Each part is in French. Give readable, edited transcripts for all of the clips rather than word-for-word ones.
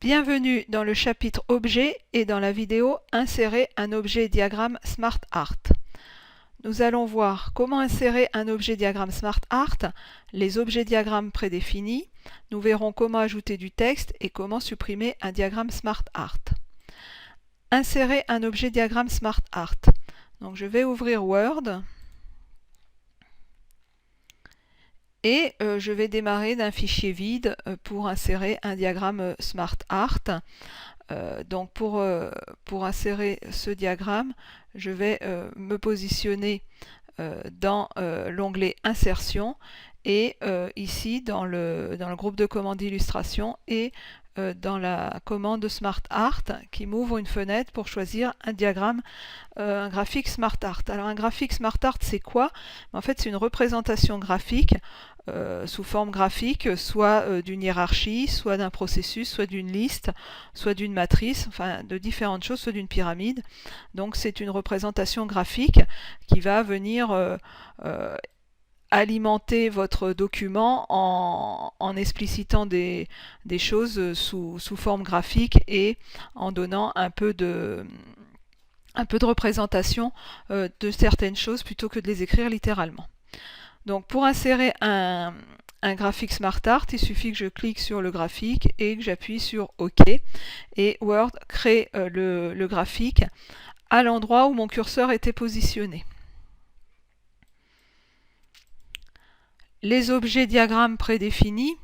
Bienvenue dans le chapitre Objets et dans la vidéo Insérer un objet diagramme SmartArt. Nous allons voir comment insérer un objet diagramme SmartArt, les objets diagrammes prédéfinis, nous verrons comment ajouter du texte et comment supprimer un diagramme SmartArt. Insérer un objet diagramme SmartArt. Donc je vais ouvrir Word et je vais démarrer d'un fichier vide pour insérer un diagramme SmartArt. Donc pour insérer ce diagramme, je vais me positionner dans l'onglet Insertion et ici dans le groupe de commandes illustration et dans la commande SmartArt qui m'ouvre une fenêtre pour choisir un diagramme, un graphique SmartArt. Alors un graphique SmartArt c'est quoi? En fait c'est une représentation graphique sous forme graphique, soit d'une hiérarchie, soit d'un processus, soit d'une liste, soit d'une matrice, enfin de différentes choses, soit d'une pyramide. Donc c'est une représentation graphique qui va venir alimenter votre document en explicitant des choses sous forme graphique et en donnant un peu de représentation de certaines choses plutôt que de les écrire littéralement. Donc pour insérer un graphique SmartArt, il suffit que je clique sur le graphique et que j'appuie sur OK. Et Word crée le graphique à l'endroit où mon curseur était positionné. Les objets diagrammes prédéfinis.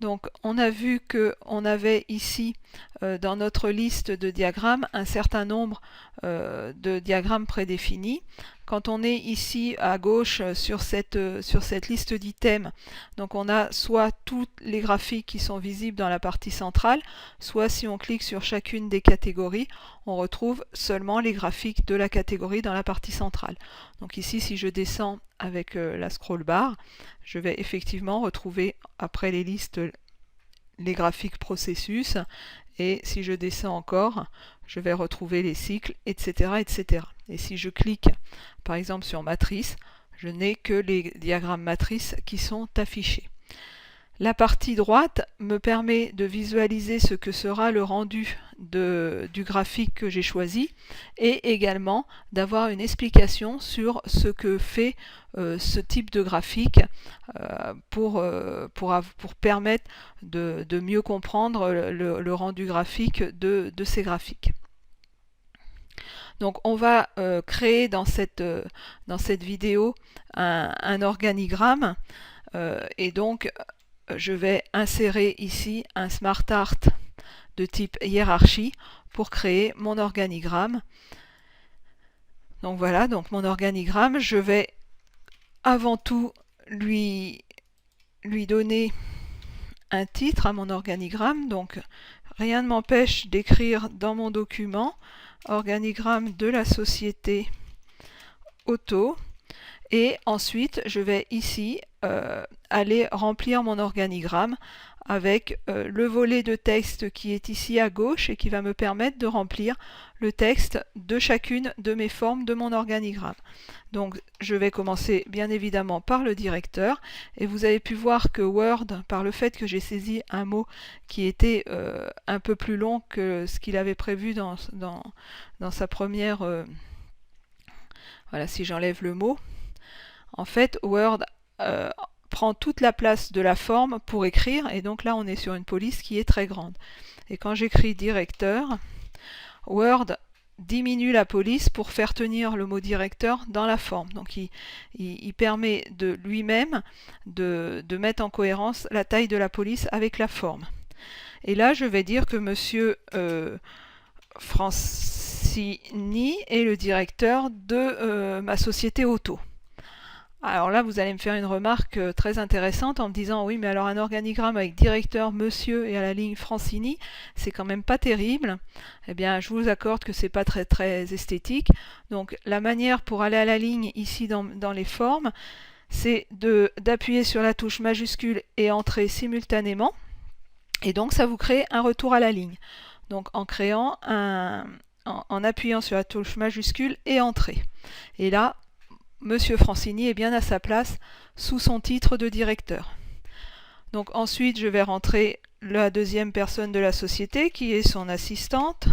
Donc on a vu qu'on avait ici dans notre liste de diagrammes un certain nombre de diagrammes prédéfinis. Quand on est ici à gauche sur cette liste d'items, donc on a soit tous les graphiques qui sont visibles dans la partie centrale, soit si on clique sur chacune des catégories, on retrouve seulement les graphiques de la catégorie dans la partie centrale. Donc ici si je descends avec la scroll bar, je vais effectivement retrouver après les listes les graphiques processus et si je descends encore, je vais retrouver les cycles, etc., etc. Et si je clique par exemple sur matrice, je n'ai que les diagrammes matrices qui sont affichés. La partie droite me permet de visualiser ce que sera le rendu du graphique que j'ai choisi et également d'avoir une explication sur ce que fait ce type de graphique pour permettre de mieux comprendre le rendu graphique de ces graphiques. Donc on va créer dans cette vidéo un organigramme et donc je vais insérer ici un SmartArt de type hiérarchie pour créer mon organigramme. Donc voilà, donc mon organigramme, je vais avant tout lui donner un titre à mon organigramme. Donc rien ne m'empêche d'écrire dans mon document organigramme de la société auto. Et ensuite, je vais ici aller remplir mon organigramme avec le volet de texte qui est ici à gauche et qui va me permettre de remplir le texte de chacune de mes formes de mon organigramme. Donc je vais commencer bien évidemment par le directeur et vous avez pu voir que Word, par le fait que j'ai saisi un mot qui était un peu plus long que ce qu'il avait prévu dans sa première... voilà, si j'enlève le mot, en fait, Word prend toute la place de la forme pour écrire, et donc là on est sur une police qui est très grande. Et quand j'écris directeur, Word diminue la police pour faire tenir le mot directeur dans la forme. Donc il permet de lui-même de mettre en cohérence la taille de la police avec la forme. Et là je vais dire que monsieur Francini est le directeur de ma société auto. Alors là, vous allez me faire une remarque très intéressante en me disant oui, mais alors un organigramme avec directeur monsieur et à la ligne Francini, c'est quand même pas terrible. Eh bien, je vous accorde que c'est pas très esthétique. Donc la manière pour aller à la ligne ici dans les formes, c'est d'appuyer sur la touche majuscule et entrer simultanément. Et donc ça vous crée un retour à la ligne. Donc en créant en appuyant sur la touche majuscule et entrée. Et là, Monsieur Francini est bien à sa place sous son titre de directeur. Donc ensuite, je vais rentrer la deuxième personne de la société qui est son assistante.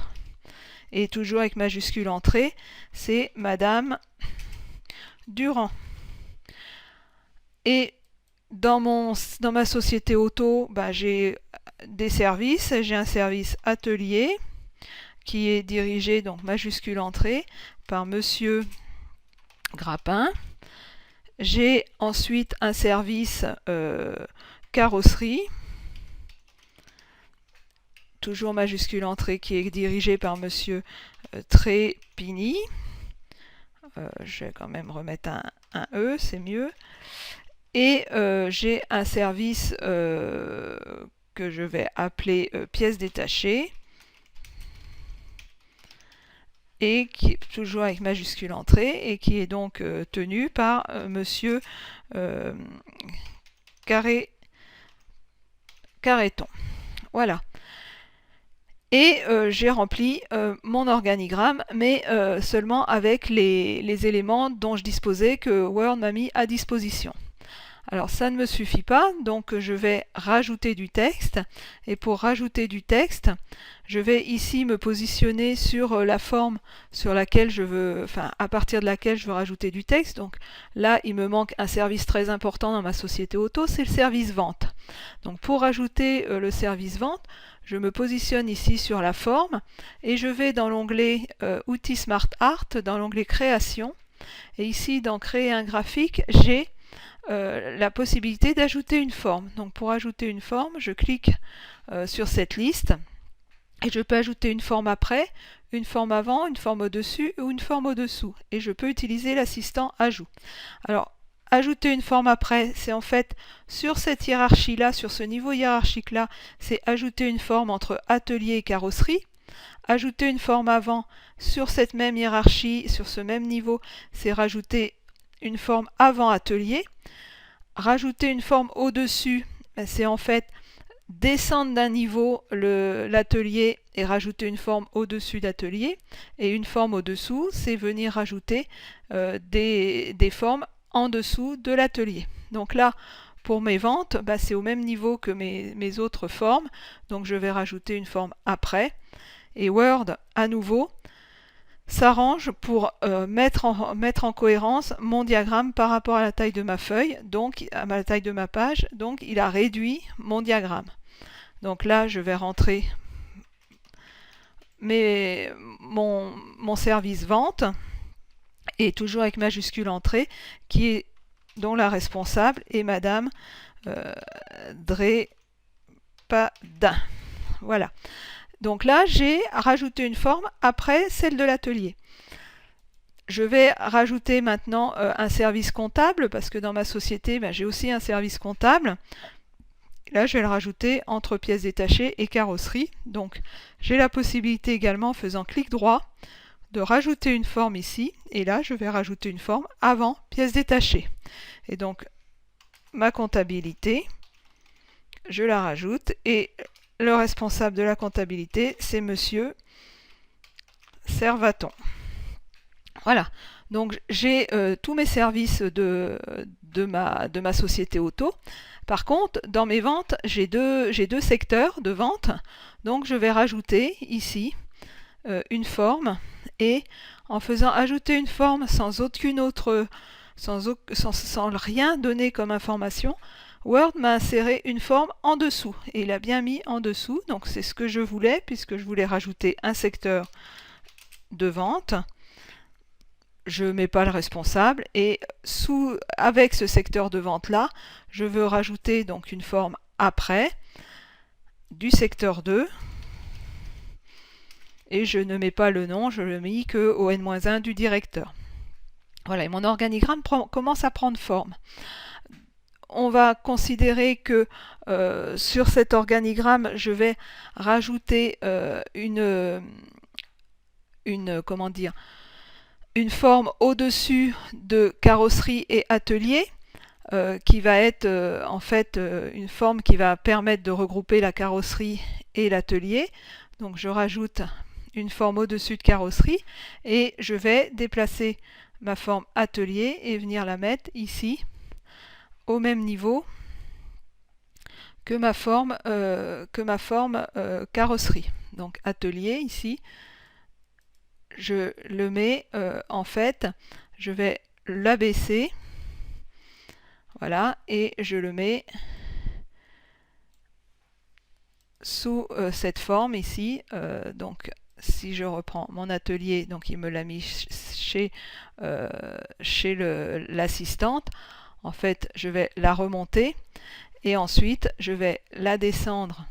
Et toujours avec majuscule entrée, c'est Madame Durand. Et dans ma société auto, j'ai des services. J'ai un service atelier qui est dirigé, donc majuscule entrée, par Monsieur Grappin. J'ai ensuite un service carrosserie, toujours majuscule entrée, qui est dirigé par Monsieur Trépigny. Je vais quand même remettre un E, c'est mieux. Et j'ai un service que je vais appeler pièces détachées, et qui est toujours avec majuscule entrée, et qui est donc tenu par Monsieur Carreton. Voilà. Et j'ai rempli mon organigramme, mais seulement avec les éléments dont je disposais, que Word m'a mis à disposition. Alors ça ne me suffit pas, donc je vais rajouter du texte. Et pour rajouter du texte, je vais ici me positionner sur la forme sur laquelle je veux, à partir de laquelle je veux rajouter du texte. Donc là, il me manque un service très important dans ma société auto, c'est le service vente. Donc pour rajouter le service vente, je me positionne ici sur la forme et je vais dans l'onglet Outils Smart Art, dans l'onglet Création. Et ici, dans Créer un graphique, j'ai la possibilité d'ajouter une forme. Donc pour ajouter une forme, je clique sur cette liste et je peux ajouter une forme après, une forme avant, une forme au-dessus ou une forme au-dessous. Et je peux utiliser l'assistant Ajout. Alors, ajouter une forme après, c'est en fait sur cette hiérarchie-là, sur ce niveau hiérarchique-là, c'est ajouter une forme entre atelier et carrosserie. Ajouter une forme avant, sur cette même hiérarchie, sur ce même niveau, c'est rajouter une forme avant atelier. Rajouter une forme au-dessus, c'est en fait descendre d'un niveau l'atelier et rajouter une forme au-dessus d'atelier. Et une forme au-dessous, c'est venir rajouter des formes en dessous de l'atelier. Donc là, pour mes ventes, c'est au même niveau que mes autres formes. Donc je vais rajouter une forme après. Et Word, à nouveau, s'arrange pour mettre en cohérence mon diagramme par rapport à la taille de ma feuille, donc à la taille de ma page. Donc il a réduit mon diagramme. Donc là, je vais rentrer mon service vente, et toujours avec majuscule entrée, dont la responsable est Madame Drépadin. Voilà. Donc là, j'ai rajouté une forme après celle de l'atelier. Je vais rajouter maintenant un service comptable, parce que dans ma société, j'ai aussi un service comptable. Là, je vais le rajouter entre pièces détachées et carrosserie. Donc, j'ai la possibilité également, en faisant clic droit, de rajouter une forme ici. Et là, je vais rajouter une forme avant pièces détachées. Et donc, ma comptabilité, je la rajoute. Et le responsable de la comptabilité, c'est Monsieur Servaton. Voilà. Donc, j'ai tous mes services de ma société auto. Par contre, dans mes ventes, j'ai deux secteurs de vente. Donc, je vais rajouter ici une forme. Et en faisant ajouter une forme sans rien donner comme information, Word m'a inséré une forme en dessous. Et il a bien mis en dessous. Donc, c'est ce que je voulais, puisque je voulais rajouter un secteur de vente. Je ne mets pas le responsable, et avec ce secteur de vente là, je veux rajouter donc une forme après du secteur 2, et je ne mets pas le nom, je le mets que au N-1 du directeur. Voilà, et mon organigramme commence à prendre forme. On va considérer que sur cet organigramme, je vais rajouter une forme au-dessus de carrosserie et atelier, qui va être en fait une forme qui va permettre de regrouper la carrosserie et l'atelier. Donc je rajoute une forme au-dessus de carrosserie et je vais déplacer ma forme atelier et venir la mettre ici au même niveau carrosserie. Donc atelier ici, je le mets en fait, je vais l'abaisser, voilà, et je le mets sous cette forme ici. Donc si je reprends mon atelier, donc il me l'a mis chez l'assistante. En fait, je vais la remonter et ensuite je vais la descendre.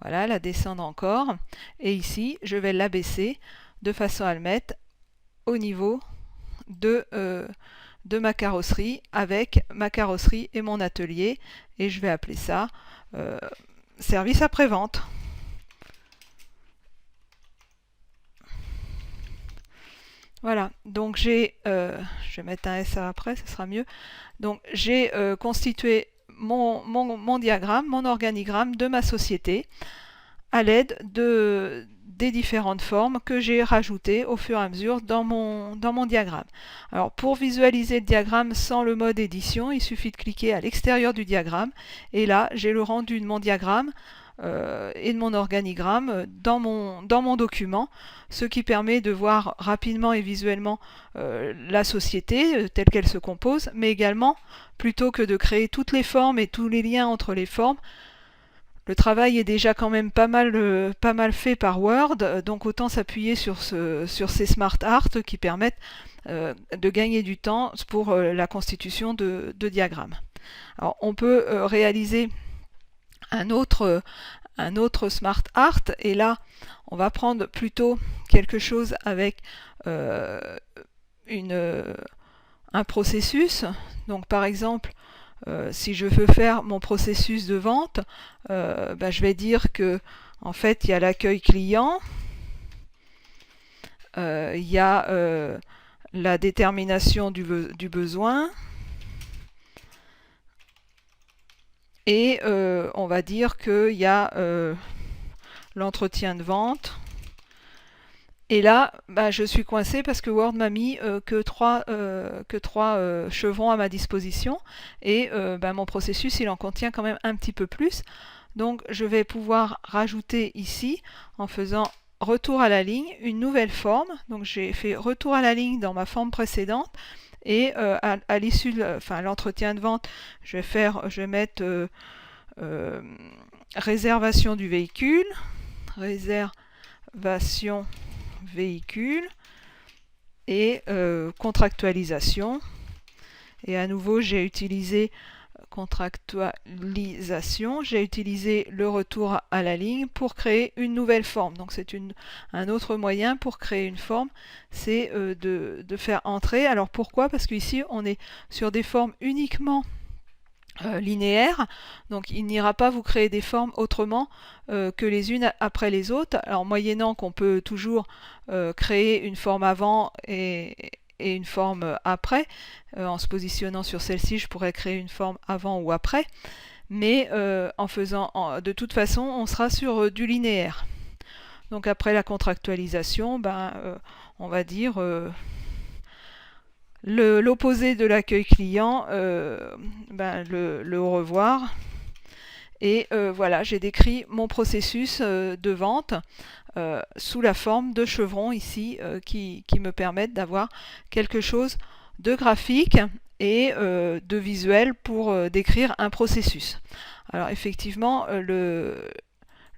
Voilà, la descendre encore. Et ici, je vais l'abaisser de façon à le mettre au niveau de ma carrosserie, avec ma carrosserie et mon atelier. Et je vais appeler ça service après-vente. Voilà, donc je vais mettre un S après, ce sera mieux. Donc j'ai constitué mon diagramme, mon organigramme de ma société à l'aide des différentes formes que j'ai rajoutées au fur et à mesure dans mon diagramme. Alors pour visualiser le diagramme sans le mode édition, il suffit de cliquer à l'extérieur du diagramme et là j'ai le rendu de mon diagramme et de mon organigramme dans mon document, ce qui permet de voir rapidement et visuellement la société telle qu'elle se compose, mais également, plutôt que de créer toutes les formes et tous les liens entre les formes, le travail est déjà quand même pas mal fait par Word, donc autant s'appuyer sur ces Smart Art qui permettent de gagner du temps pour la constitution de diagrammes. Alors on peut réaliser un autre Smart Art, et là on va prendre plutôt quelque chose avec un processus. Donc par exemple, si je veux faire mon processus de vente, je vais dire que en fait il y a l'accueil client, il y a la détermination du besoin, et on va dire qu'il y a l'entretien de vente. Et là, je suis coincée parce que Word m'a mis que trois chevrons à ma disposition, et mon processus il en contient quand même un petit peu plus. Donc je vais pouvoir rajouter ici, en faisant retour à la ligne, une nouvelle forme. Donc j'ai fait retour à la ligne dans ma forme précédente, et à l'issue de l'entretien de vente, je vais mettre réservation du véhicule, réservation véhicule, et contractualisation. Et à nouveau, j'ai utilisé contractualisation, j'ai utilisé le retour à la ligne pour créer une nouvelle forme. Donc c'est un autre moyen pour créer une forme, c'est de faire entrer. Alors pourquoi? Parce qu'ici on est sur des formes uniquement linéaire, donc il n'ira pas vous créer des formes autrement que les unes après les autres. Alors moyennant qu'on peut toujours créer une forme avant et une forme après, en se positionnant sur celle-ci je pourrais créer une forme avant ou après, mais de toute façon on sera sur du linéaire. Donc après la contractualisation, on va dire l'opposé de l'accueil client, le au revoir. Et voilà, j'ai décrit mon processus de vente sous la forme de chevrons ici qui me permettent d'avoir quelque chose de graphique et de visuel pour décrire un processus. Alors effectivement, le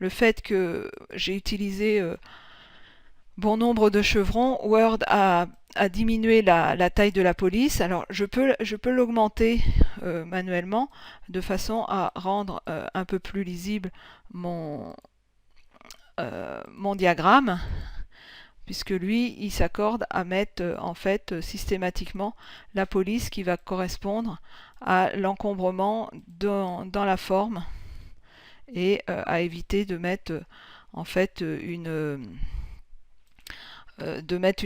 fait que j'ai utilisé bon nombre de chevrons, Word a diminué la taille de la police. Alors je peux l'augmenter manuellement de façon à rendre un peu plus lisible mon diagramme, puisque lui il s'accorde à mettre en fait systématiquement la police qui va correspondre à l'encombrement dans la forme, et à éviter de mettre en fait une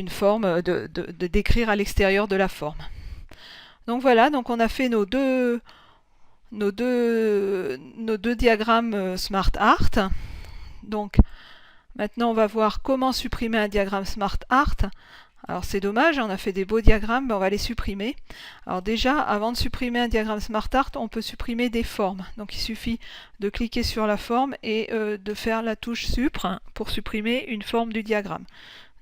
forme, de décrire à l'extérieur de la forme. Donc voilà, donc on a fait nos deux diagrammes Smart Art. Donc maintenant on va voir comment supprimer un diagramme Smart Art. Alors c'est dommage, on a fait des beaux diagrammes, mais on va les supprimer. Alors déjà, avant de supprimer un diagramme SmartArt, on peut supprimer des formes. Donc il suffit de cliquer sur la forme et de faire la touche Supr pour supprimer une forme du diagramme.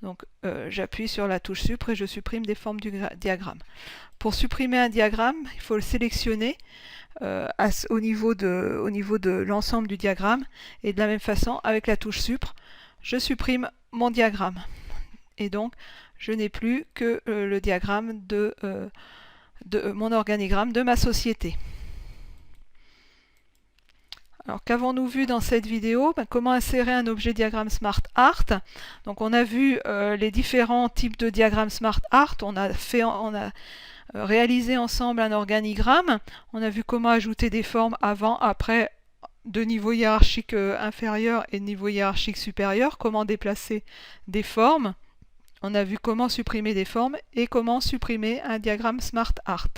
Donc j'appuie sur la touche Supr et je supprime des formes du diagramme. Pour supprimer un diagramme, il faut le sélectionner au niveau de l'ensemble du diagramme. Et de la même façon, avec la touche Supr, je supprime mon diagramme. Et donc, je n'ai plus que le diagramme de mon organigramme de ma société. Alors, qu'avons-nous vu dans cette vidéo? Comment insérer un objet diagramme SmartArt. Donc, on a vu les différents types de diagrammes SmartArt. On a réalisé ensemble un organigramme. On a vu comment ajouter des formes avant, après, de niveau hiérarchique inférieur et de niveau hiérarchique supérieur. Comment déplacer des formes. On a vu comment supprimer des formes et comment supprimer un diagramme SmartArt.